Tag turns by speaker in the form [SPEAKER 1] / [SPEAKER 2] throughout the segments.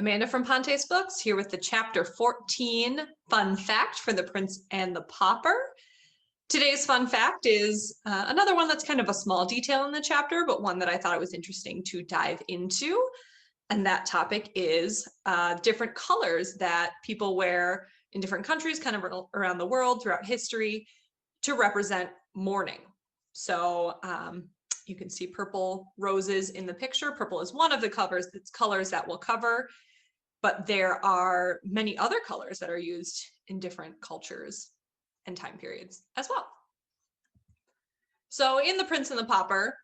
[SPEAKER 1] Amanda from Pontes Books here with the chapter 14 fun fact for the Prince and the Pauper. Today's fun fact is another one that's kind of a small detail in the chapter, but one that I thought it was interesting to dive into. And that topic is different colors that people wear in different countries, kind of around the world throughout history, to represent mourning. So you can see purple roses in the picture. Purple is one of the colors that we'll cover, but there are many other colors that are used in different cultures and time periods as well. So in The Prince and the Pauper,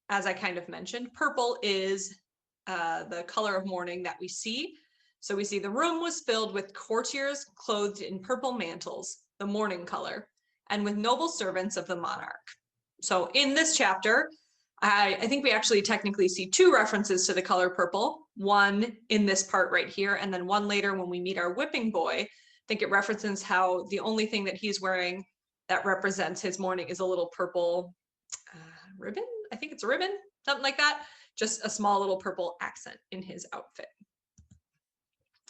[SPEAKER 1] as I kind of mentioned, purple is the color of mourning that we see. So we see the room was filled with courtiers clothed in purple mantles, the mourning color, and with noble servants of the monarch. So in this chapter, I think we actually technically see two references to the color purple, one in this part right here, and then one later when we meet our whipping boy. I think it references how the only thing that he's wearing that represents his mourning is a little purple ribbon. I think it's a ribbon, something like that. Just a small little purple accent in his outfit.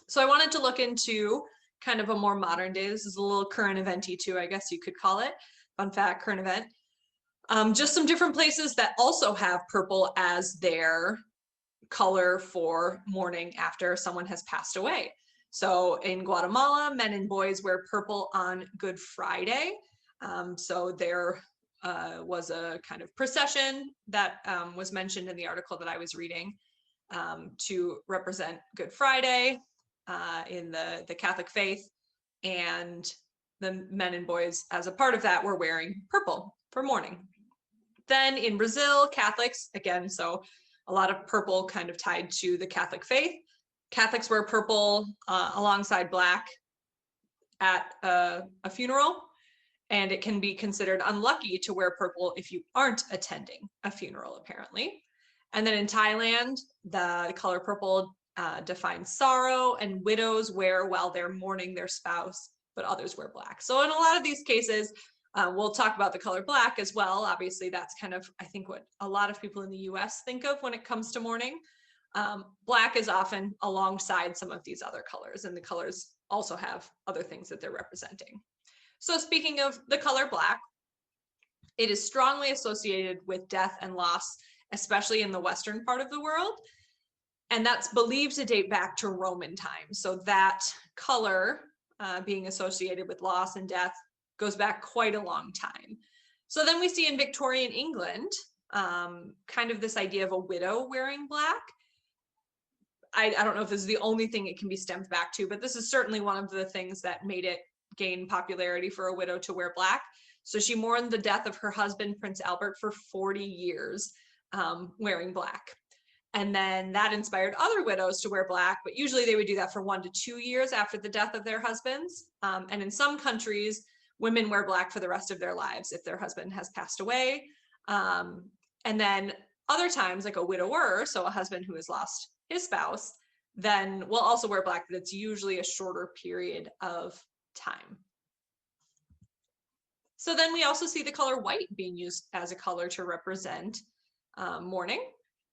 [SPEAKER 1] So I wanted to look into kind of a more modern day. This is a little current eventy too, I guess you could call it. Fun fact, current event. Just some different places that also have purple as their color for mourning after someone has passed away. So in Guatemala, men and boys wear purple on Good Friday. So there was a kind of procession that was mentioned in the article that I was reading to represent Good Friday in the Catholic faith. And the men and boys, as a part of that, were wearing purple for mourning. Then in Brazil, Catholics, again, so a lot of purple kind of tied to the Catholic faith. Catholics wear purple alongside black at a funeral, and it can be considered unlucky to wear purple if you aren't attending a funeral, apparently. And then in Thailand, the color purple defines sorrow, and widows wear while they're mourning their spouse, but others wear black. So in a lot of these cases, we'll talk about the color black as well. Obviously, that's kind of, I think, what a lot of people in the US think of when it comes to mourning. Black is often alongside some of these other colors, and the colors also have other things that they're representing. So speaking of the color black, it is strongly associated with death and loss, especially in the Western part of the world. And that's believed to date back to Roman times. So that color being associated with loss and death goes back quite a long time. So then we see in Victorian England, kind of this idea of a widow wearing black. I don't know if this is the only thing it can be stemmed back to, but this is certainly one of the things that made it gain popularity for a widow to wear black. So she mourned the death of her husband, Prince Albert, for 40 years wearing black. And then that inspired other widows to wear black, but usually they would do that for 1 to 2 years after the death of their husbands. And in some countries, women wear black for the rest of their lives if their husband has passed away. And then other times, like a widower, so a husband who has lost his spouse, then will also wear black, but it's usually a shorter period of time. So then we also see the color white being used as a color to represent mourning.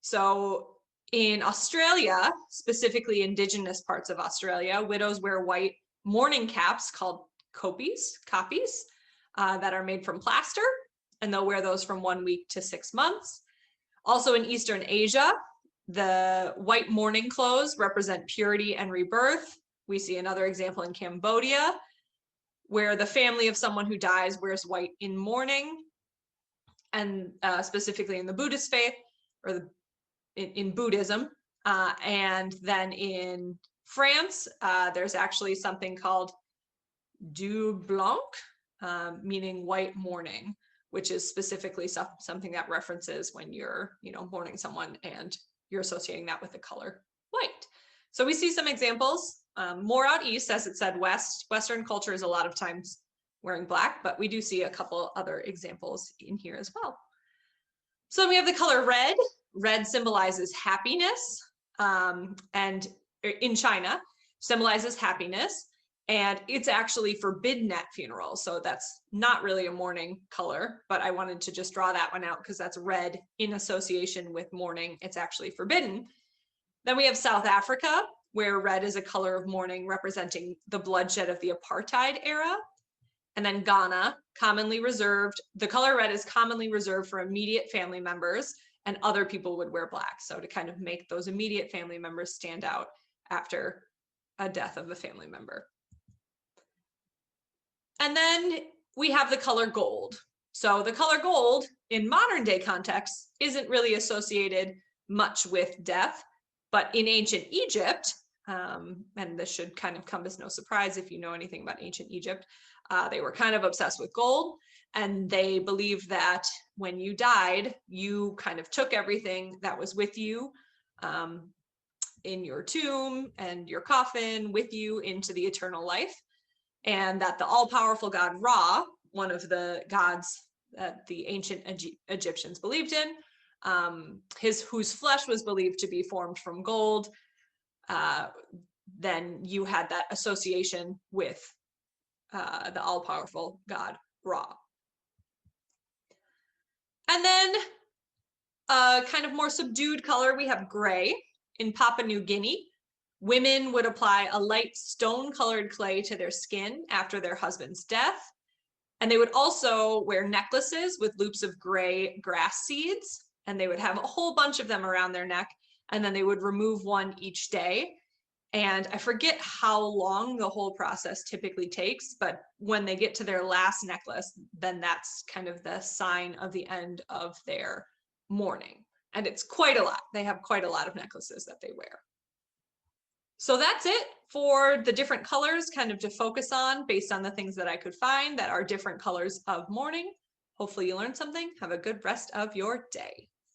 [SPEAKER 1] So in Australia, specifically indigenous parts of Australia, widows wear white mourning caps called copies that are made from plaster, and they'll wear those from 1 week to 6 months. Also in Eastern Asia, the white mourning clothes represent purity and rebirth. We see another example in Cambodia, where the family of someone who dies wears white in mourning, and specifically in the Buddhist faith, or in Buddhism. And then in France, there's actually something called deuil blanc, meaning white mourning, which is specifically something that references when you're, mourning someone and you're associating that with the color white. So we see some examples. More out east, as it said, Western culture is a lot of times wearing black, but we do see a couple other examples in here as well. So we have the color red. Red symbolizes happiness, and in China symbolizes happiness, and it's actually forbidden at funerals. So that's not really a mourning color, but I wanted to just draw that one out because that's red in association with mourning. It's actually forbidden. Then we have South Africa. where red is a color of mourning representing the bloodshed of the apartheid era. And then Ghana, commonly reserved, the color red is commonly reserved for immediate family members, and other people would wear black. So to kind of make those immediate family members stand out after a death of a family member. And then we have the color gold. So the color gold in modern day context isn't really associated much with death, but in ancient Egypt, and this should kind of come as no surprise if you know anything about ancient Egypt, they were kind of obsessed with gold, and they believed that when you died, you kind of took everything that was with you in your tomb and your coffin with you into the eternal life, and that the all-powerful god Ra, one of the gods that the ancient Egyptians believed in, whose flesh was believed to be formed from gold, then you had that association with the all-powerful god Ra. And then a kind of more subdued color, we have gray. In Papua New Guinea, women would apply a light stone-colored clay to their skin after their husband's death. And they would also wear necklaces with loops of gray grass seeds, and they would have a whole bunch of them around their neck, and then they would remove one each day. And I forget how long the whole process typically takes, but when they get to their last necklace, then that's kind of the sign of the end of their mourning. And it's quite a lot. They have quite a lot of necklaces that they wear. So that's it for the different colors, kind of to focus on based on the things that I could find that are different colors of mourning. Hopefully you learned something. Have a good rest of your day.